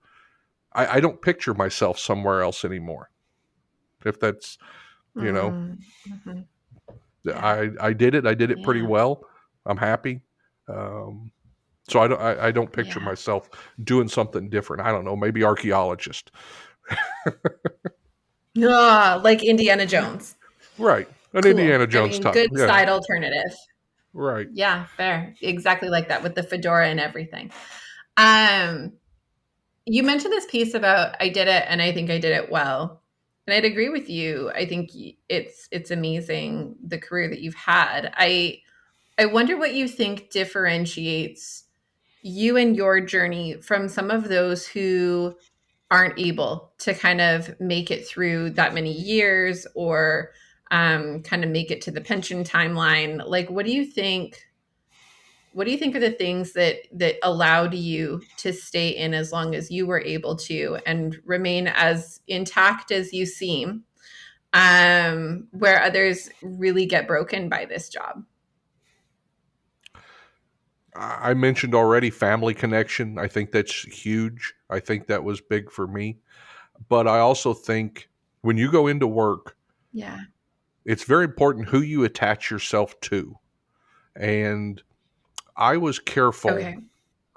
I don't picture myself somewhere else anymore. If that's you know, mhm. Yeah. I did it. I did it pretty Yeah. well. I'm happy. Um, so I don't picture Yeah. myself doing something different. I don't know, maybe archaeologist. Ah, like Indiana Jones. Right. An Cool. Indiana I Jones mean, type. good Yeah. side alternative. Right. Yeah, fair. Exactly like that with the fedora and everything. Um, you mentioned this piece about I did it and I think I did it well. And I'd agree with you. I think it's amazing the career that you've had. I wonder what you think differentiates you and your journey from some of those who aren't able to kind of make it through that many years or kind of make it to the pension timeline. Like, what do you think? What do you think are the things that allowed you to stay in as long as you were able to and remain as intact as you seem, where others really get broken by this job? I mentioned already family connection. I think that's huge. I think that was big for me. But I also think when you go into work, Yeah. it's very important who you attach yourself to. And I was careful, Okay.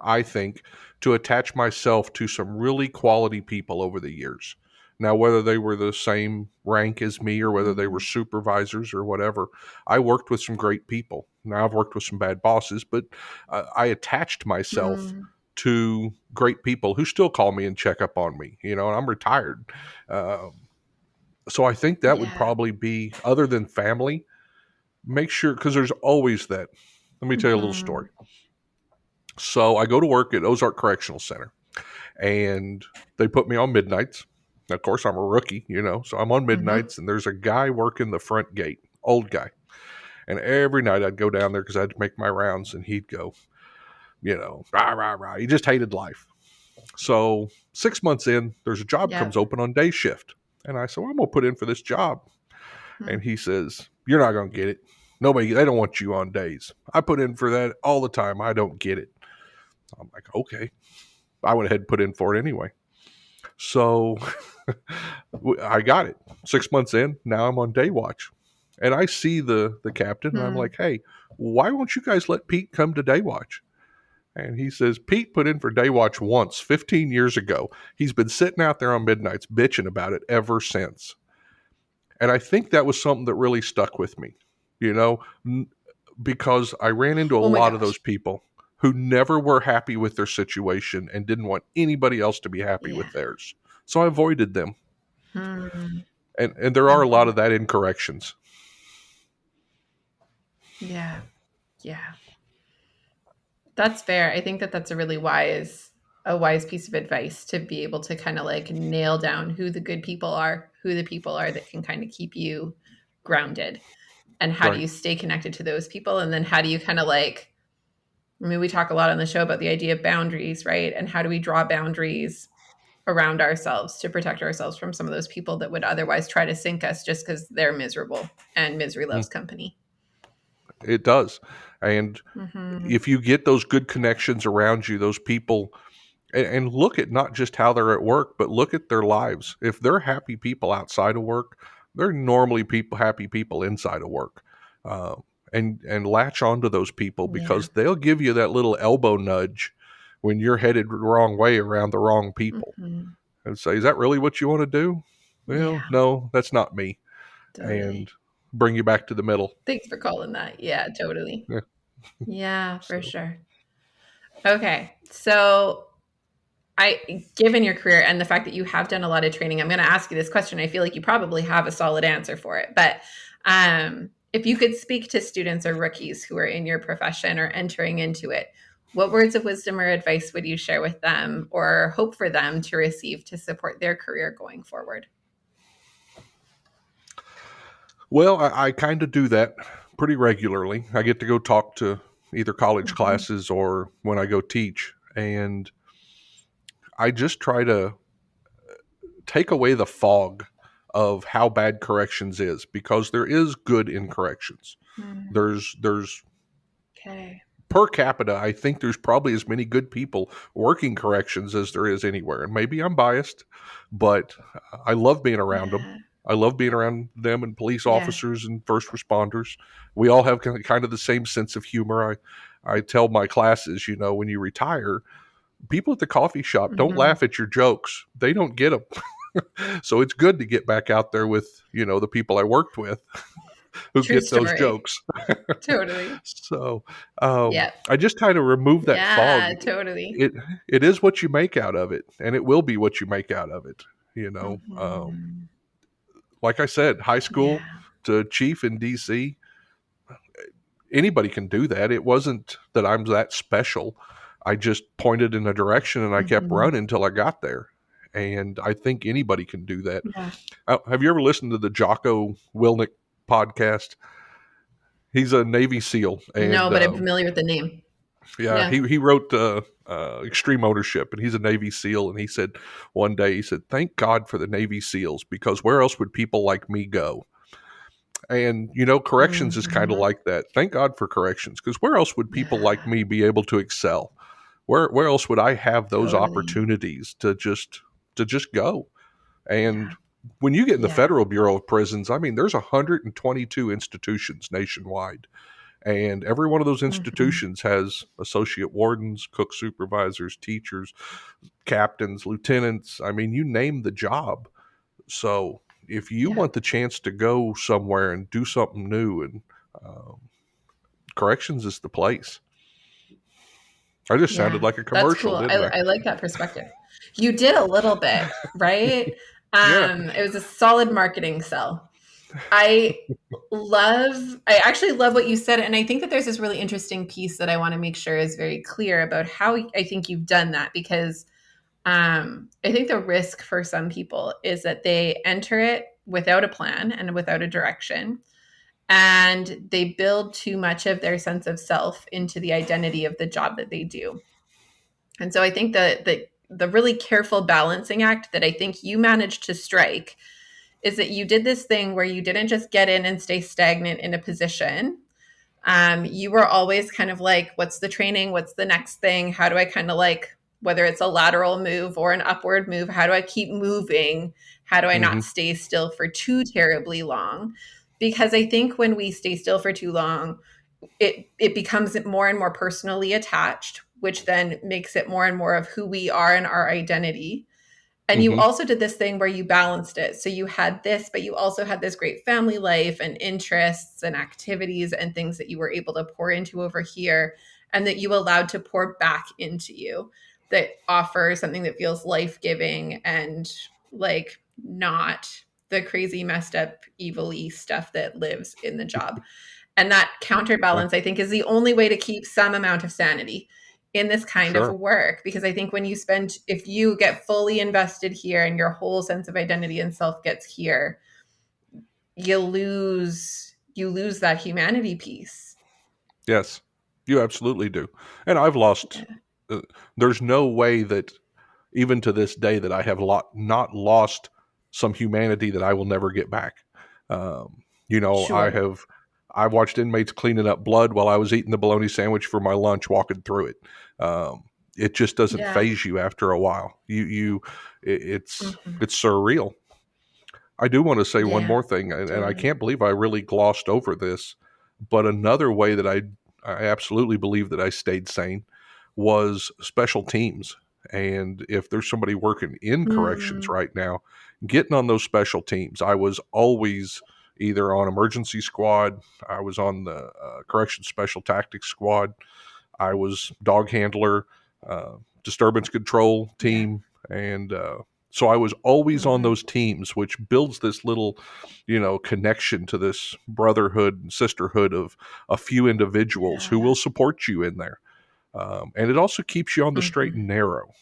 I think, to attach myself to some really quality people over the years. Now, whether they were the same rank as me or whether they were Mm, supervisors or whatever, I worked with some great people. Now, I've worked with some bad bosses, but I attached myself mm, to great people who still call me and check up on me, and I'm retired. Uh, so I think that would yeah. probably be, other than family, make sure, because there's always that. Let me tell you a little Hmm. story. So I go to work at Ozark Correctional Center, and they put me on midnights. Of course, I'm a rookie, so I'm on Hmm. midnights, and there's a guy working the front gate, old guy. And every night I'd go down there because I had to make my rounds, and he'd go, rah, rah, rah. He just hated life. So 6 months in, there's a job comes Yep. open on day shift. And I said, well, I'm going to put in for this job. Hmm. And he says, you're not going to get it. They don't want you on days. I put in for that all the time. I don't get it. I'm like, okay. I went ahead and put in for it anyway. So I got it. 6 months in, now I'm on day watch. And I see the captain, and I'm Hmm. like, hey, why won't you guys let Pete come to day watch? And he says, Pete put in for day watch once 15 years ago. He's been sitting out there on midnights bitching about it ever since. And I think that was something that really stuck with me, you know, because I ran into a Oh my lot of gosh. those people who never were happy with their situation and didn't want anybody else to be happy Yeah. with theirs. So I avoided them. Hmm. And there are a lot Hmm. of that in corrections. Yeah. Yeah. That's fair. I think that that's a wise piece of advice to be able to kind of like nail down who the good people are, who the people are that can kind of keep you grounded, and how do Right. you stay connected to those people, and then how do you kind of like, I mean, we talk a lot on the show about the idea of boundaries, right? And how do we draw boundaries around ourselves to protect ourselves from some of those people that would otherwise try to sink us just because they're miserable and misery Mm, loves company. it does. And Hmm. if you get those good connections around you, those people, and look at not just how they're at work, but look at their lives. If they're happy people outside of work, they're normally happy people inside of work. Uh, and latch onto those people Yeah. because they'll give you that little elbow nudge when you're headed the wrong way around the wrong people, Mhm. and say, is that really what you want to do? Well, Yeah, no, that's not me. And totally. bring you back to the middle. Thanks for calling that. Yeah, totally. Yeah. Yeah, for So, sure. Okay. So, given your career and the fact that you have done a lot of training, I'm going to ask you this question. I feel like you probably have a solid answer for it, but if you could speak to students or rookies who are in your profession or entering into it, what words of wisdom or advice would you share with them or hope for them to receive to support their career going forward? well, I kind of do that pretty regularly. I get to go talk to either college Mhm. classes or when I go teach. And I just try to take away the fog of how bad corrections is, because there is good in corrections. Mm, There's okay. per capita, I think there's probably as many good people working corrections as there is anywhere. And maybe I'm biased, but I love being around them. Yeah. I love being around them and police Yeah. officers and first responders. We all have kind of the same sense of humor. I tell my classes, when you retire, people at the coffee shop don't Mhm. laugh at your jokes. They don't get them. So it's good to get back out there with, the people I worked with who True get those story. jokes. Totally. So Yeah. I just kind of remove that fog. Yeah, totally. It is what you make out of it, and it will be what you make out of it. You know, Mhm. like I said, high school Yeah. to chief in DC, anybody can do that. It wasn't that I'm that special. I just pointed in a direction and I kept Mhm. running until I got there. And I think anybody can do that. Yeah. Have you ever listened to the Jocko Willnick podcast? He's a Navy SEAL, No, and but I'm familiar with the name. yeah, Yeah. he wrote Extreme Ownership, and he's a Navy SEAL. And he said one day, he said, "Thank God for the Navy SEALs, because where else would people like me go?" And corrections is kind of Mhm. like that. Thank God for corrections, because where else would people like Yeah, me be able to excel? Where else would I have those totally. opportunities to just go? And Yeah. when you get in the Yeah. Federal Bureau of Prisons, I mean, there's 122 institutions nationwide. And every one of those Mhm. institutions has associate wardens, cook supervisors, teachers, captains, lieutenants. I mean, you name the job. So if you Yeah. want the chance to go somewhere and do something new, and um, corrections is the place. I just sounded Yeah. like a That's commercial, cool. didn't I? I like that perspective. You did a little bit, right? Yeah. It was a solid marketing sell. I I actually love what you said. And I think that there's this really interesting piece that I want to make sure is very clear about how I think you've done that, because I think the risk for some people is that they enter it without a plan and without a direction, and they build too much of their sense of self into the identity of the job that they do. And so I think that the really careful balancing act that I think you managed to strike is that you did this thing where you didn't just get in and stay stagnant in a position. You were always kind of like, what's the training? What's the next thing? How do I kind of like, whether it's a lateral move or an upward move, how do I keep moving? How do I not Hmm. stay still for too terribly long? Because I think when we stay still for too long, it becomes more and more personally attached, which then makes it more and more of who we are and our identity. And you Hmm. also did this thing where you balanced it. So you had this, but you also had this great family life and interests and activities and things that you were able to pour into over here, and that you allowed to pour back into you, that offer something that feels life giving and like not the crazy, messed up, evil y stuff that lives in the job. And that Yeah, counterbalance, I think, is the only way to keep some amount of sanity in this kind of sure. work. Because I think when you spend, if you get fully invested here and your whole sense of identity and self gets here, you lose that humanity piece. Yes, you absolutely do. And I've lost. Yeah. Uh, there's no way that even to this day that I have not lost some humanity that I will never get back. I Sure. have. I watched inmates cleaning up blood while I was eating the bologna sandwich for my lunch, walking through it. It just doesn't Yeah. phase you after a while. It's Mhm. it's surreal. I do want to say one Yeah. more thing, and I Totally. can't believe I really glossed over this. But another way that I absolutely believe that I stayed sane was special teams. And if there's somebody working in corrections Mm, right now, getting on those special teams, I was always either on emergency squad, I was on the corrections special tactics squad, I was dog handler, disturbance control yeah. team, and so I was always on Hmm. those teams, which builds this little, connection to this brotherhood and sisterhood of a few individuals who Yeah. will support you in there. And it also keeps you on the straight Hmm. and narrow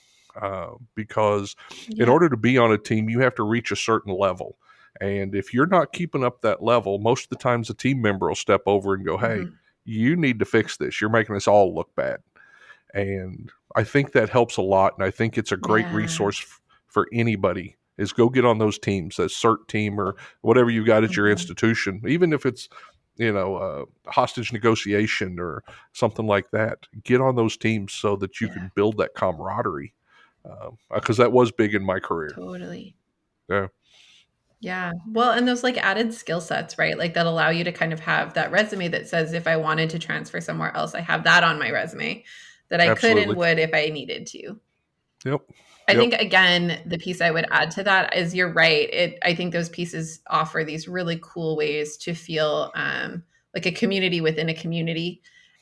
because in Yeah. order to be on a team, you have to reach a certain level. And if you're not keeping up that level, most of the times a team member will step over and go, "Hey, Hmm. you need to fix this. You're making us all look bad." And I think that helps a lot. And I think it's a great Yeah. resource for anybody is go get on those teams, that CERT team or whatever you've got at your Hmm. institution, even if it's, hostage negotiation or something like that. Get on those teams so that you Yeah. can build that camaraderie. Because that was big in my career. Totally. Yeah, Yeah. Well, and those like added skill sets, right? Like that allow you to kind of have that resume that says if I wanted to transfer somewhere else, I have that on my resume that I could and absolutely. would if I needed to. Yep. I Yep. think again, the piece I would add to that is you're right. I think those pieces offer these really cool ways to feel like a community within a community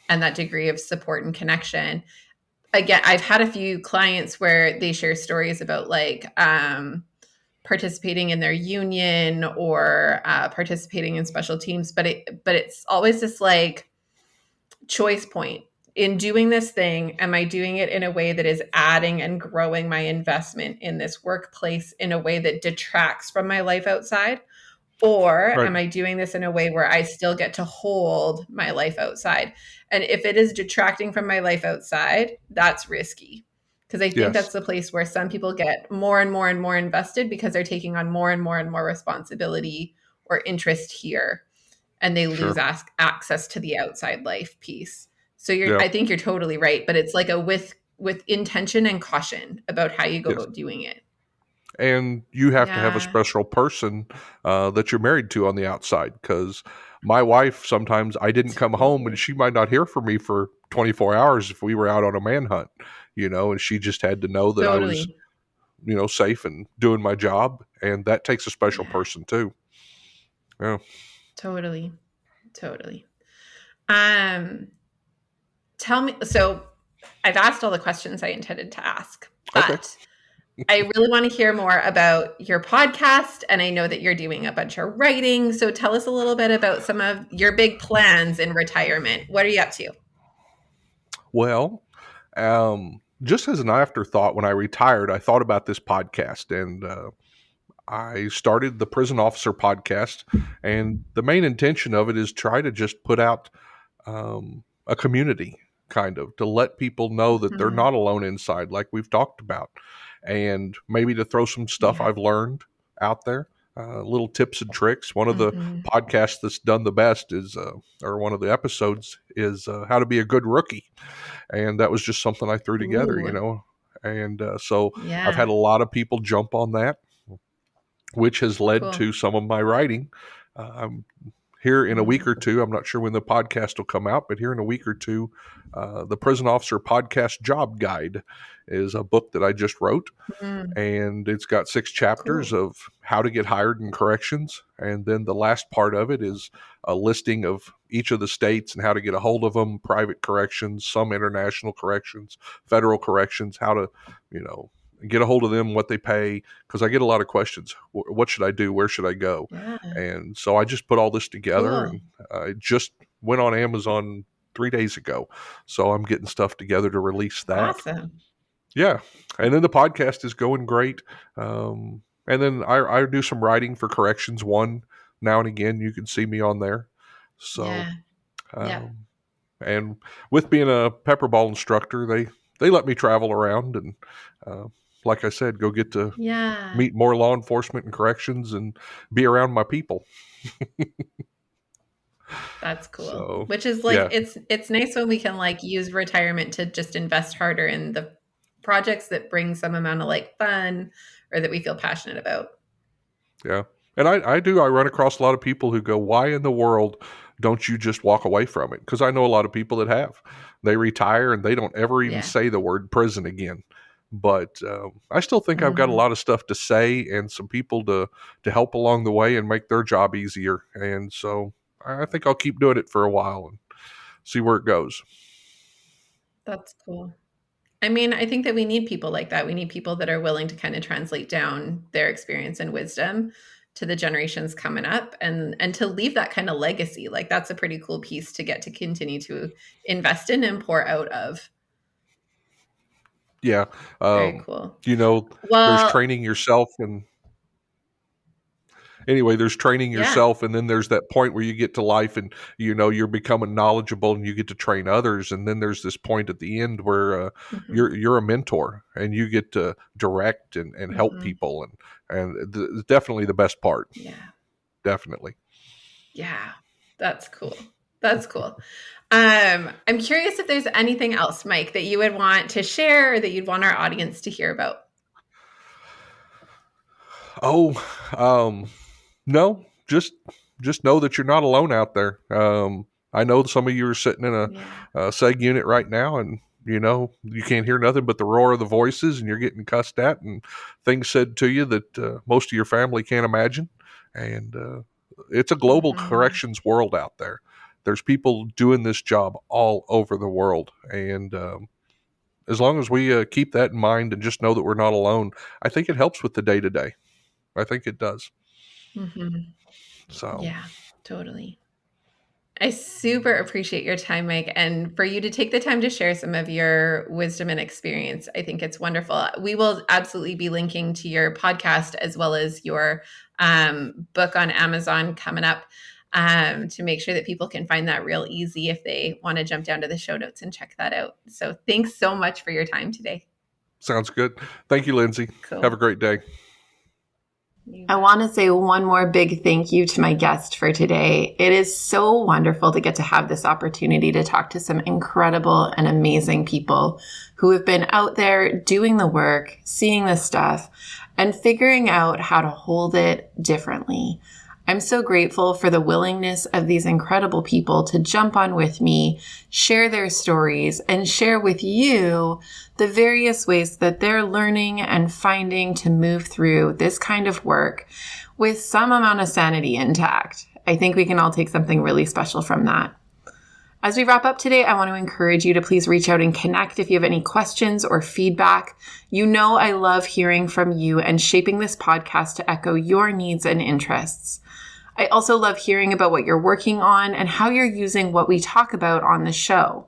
and that degree of support and connection. Again, I've had a few clients where they share stories about like participating in their union or participating in special teams, but it's always this like choice point in doing this thing. Am I doing it in a way that is adding and growing my investment in this workplace in a way that detracts from my life outside? Or Right. am I doing this in a way where I still get to hold my life outside? And if it is detracting from my life outside, that's risky. Because I think Yes. that's the place where some people get more and more and more invested because they're taking on more and more and more responsibility or interest here and they lose Sure. access to the outside life piece. So Yeah. I think you're totally right, but it's like a with intention and caution about how you go Yes. about doing it. And you have to have a Yeah. special person that you're married to on the outside because my wife sometimes I didn't come home and Totally. she might not hear from me for 24 hours if we were out on a manhunt, and she just had to know that I was, Totally. safe and doing my job, and that takes a special Yeah. person too. Yeah. Totally. Totally. Um tell me, so I've asked all the questions I intended to ask, Okay. but I really want to hear more about your podcast. And I know that you're doing a bunch of writing. So tell us a little bit about some of your big plans in retirement. What are you up to? Well, just as an afterthought, when I retired, I thought about this podcast and I started the Prison Officer podcast. And the main intention of it is try to just put out a community kind of to let people know that they're Mhm. not alone inside, like we've talked about, and maybe to throw some stuff Yeah. I've learned out there, little tips and tricks. One of the Mhm. podcasts that's done the best is, or one of the episodes is how to be a good rookie, and that was just something I threw together, Ooh. and so I've Yeah. had a lot of people jump on that, which has led Cool. to some of my writing. I'm here in a week or Mm. two. I'm not sure when the podcast will come out, but here in a week or two, the Prison Officer Podcast Job Guide is a book that I just wrote, Mm. and it's got 6 chapters Cool. of how to get hired in corrections. And then the last part of it is a listing of each of the states and how to get a hold of them, private corrections, some international corrections, federal corrections, how to, you know, get a hold of them, what they pay. Because I get a lot of questions. What should I do? Where should I go? Yeah. And so I just put all this together Cool. and I just went on Amazon 3 days ago. So I'm getting stuff together to release that. Awesome. Yeah. And then the podcast is going great. And then I do some writing for Corrections One now and again. You can see me on there. So, Yeah. Yeah. um, and with being a pepperball instructor, they let me travel around and, uh, like I said, go get to Yeah. meet more law enforcement and corrections and be around my people. That's cool. So, Which is like yeah, it's nice when we can like use retirement to just invest harder in the projects that bring some amount of like fun or that we feel passionate about. yeah. And I run across a lot of people who go, why in the world don't you just walk away from it? Because I know a lot of people that have. They retire and they don't ever even say the word prison again. But I still think I've got a lot of stuff to say and some people to help along the way and make their job easier. And so I think I'll keep doing it for a while and see where it goes. That's cool. I mean, I think that we need people like that. We need people that are willing to kind of translate down their experience and wisdom to the generations coming up and to leave that kind of legacy. Like that's a pretty cool piece to get to continue to invest in and pour out of. Yeah. Very cool. There's training yourself and anyway, there's training yourself and then there's that point where you get to life and, you're becoming knowledgeable and you get to train others. And then there's this point at the end where you're a mentor and you get to direct and help people. And definitely the best part. Yeah. Definitely. Yeah. That's cool. That's cool. I'm curious if there's anything else, Mike, that you would want to share or that you'd want our audience to hear about. No, just know that you're not alone out there. I know some of you are sitting in a SEG unit right now and, you can't hear nothing but the roar of the voices and you're getting cussed at and things said to you that most of your family can't imagine. And it's a global corrections world out there. There's people doing this job all over the world. And as long as we keep that in mind and just know that we're not alone, I think it helps with the day-to-day. I think it does. So yeah, totally. I super appreciate your time, Mike, and for you to take the time to share some of your wisdom and experience. I think it's wonderful. We will absolutely be linking to your podcast as well as your book on Amazon coming up to make sure that people can find that real easy if they want to jump down to the show notes and check that out. So thanks so much for your time today. Sounds good. Thank you, Lindsay. Cool. Have a great day. I want to say one more big thank you to my guest for today. It is so wonderful to get to have this opportunity to talk to some incredible and amazing people who have been out there doing the work, seeing the stuff, and figuring out how to hold it differently. I'm so grateful for the willingness of these incredible people to jump on with me, share their stories, and share with you the various ways that they're learning and finding to move through this kind of work with some amount of sanity intact. I think we can all take something really special from that. As we wrap up today, I want to encourage you to please reach out and connect if you have any questions or feedback. I love hearing from you and shaping this podcast to echo your needs and interests. I also love hearing about what you're working on and how you're using what we talk about on the show.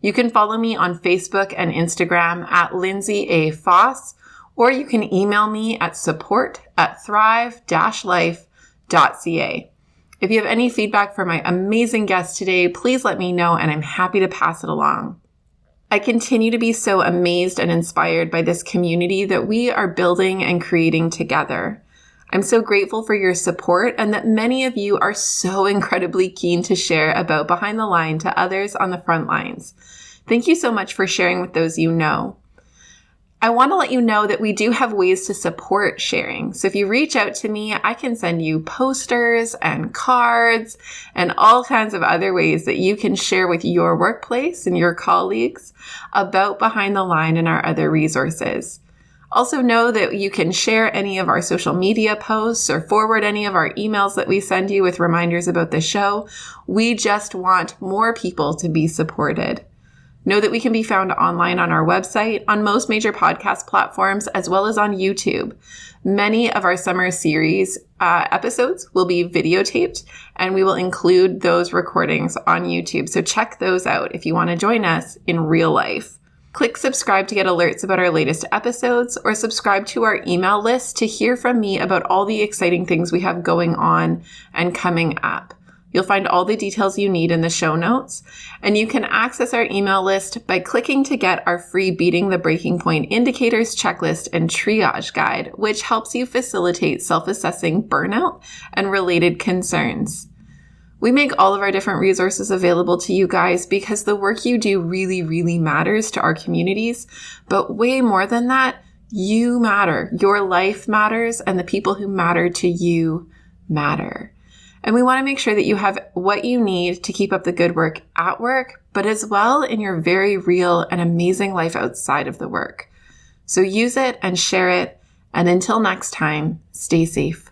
You can follow me on Facebook and Instagram at Lindsay A. Foss, or you can email me at support@thrive-life.ca. If you have any feedback for my amazing guest today, please let me know and I'm happy to pass it along. I continue to be so amazed and inspired by this community that we are building and creating together. I'm so grateful for your support and that many of you are so incredibly keen to share about Behind the Line to others on the front lines. Thank you so much for sharing with those you know. I want to let you know that we do have ways to support sharing. So if you reach out to me, I can send you posters and cards and all kinds of other ways that you can share with your workplace and your colleagues about Behind the Line and our other resources. Also know that you can share any of our social media posts or forward any of our emails that we send you with reminders about the show. We just want more people to be supported. Know that we can be found online on our website, on most major podcast platforms, as well as on YouTube. Many of our summer series episodes will be videotaped, and we will include those recordings on YouTube. So check those out if you want to join us in real life. Click subscribe to get alerts about our latest episodes, or subscribe to our email list to hear from me about all the exciting things we have going on and coming up. You'll find all the details you need in the show notes, and you can access our email list by clicking to get our free Beating the Breaking Point Indicators Checklist and Triage Guide, which helps you facilitate self-assessing burnout and related concerns. We make all of our different resources available to you guys because the work you do really, really matters to our communities. But way more than that, you matter. Your life matters, and the people who matter to you matter. And we want to make sure that you have what you need to keep up the good work at work, but as well in your very real and amazing life outside of the work. So use it and share it. And until next time, stay safe.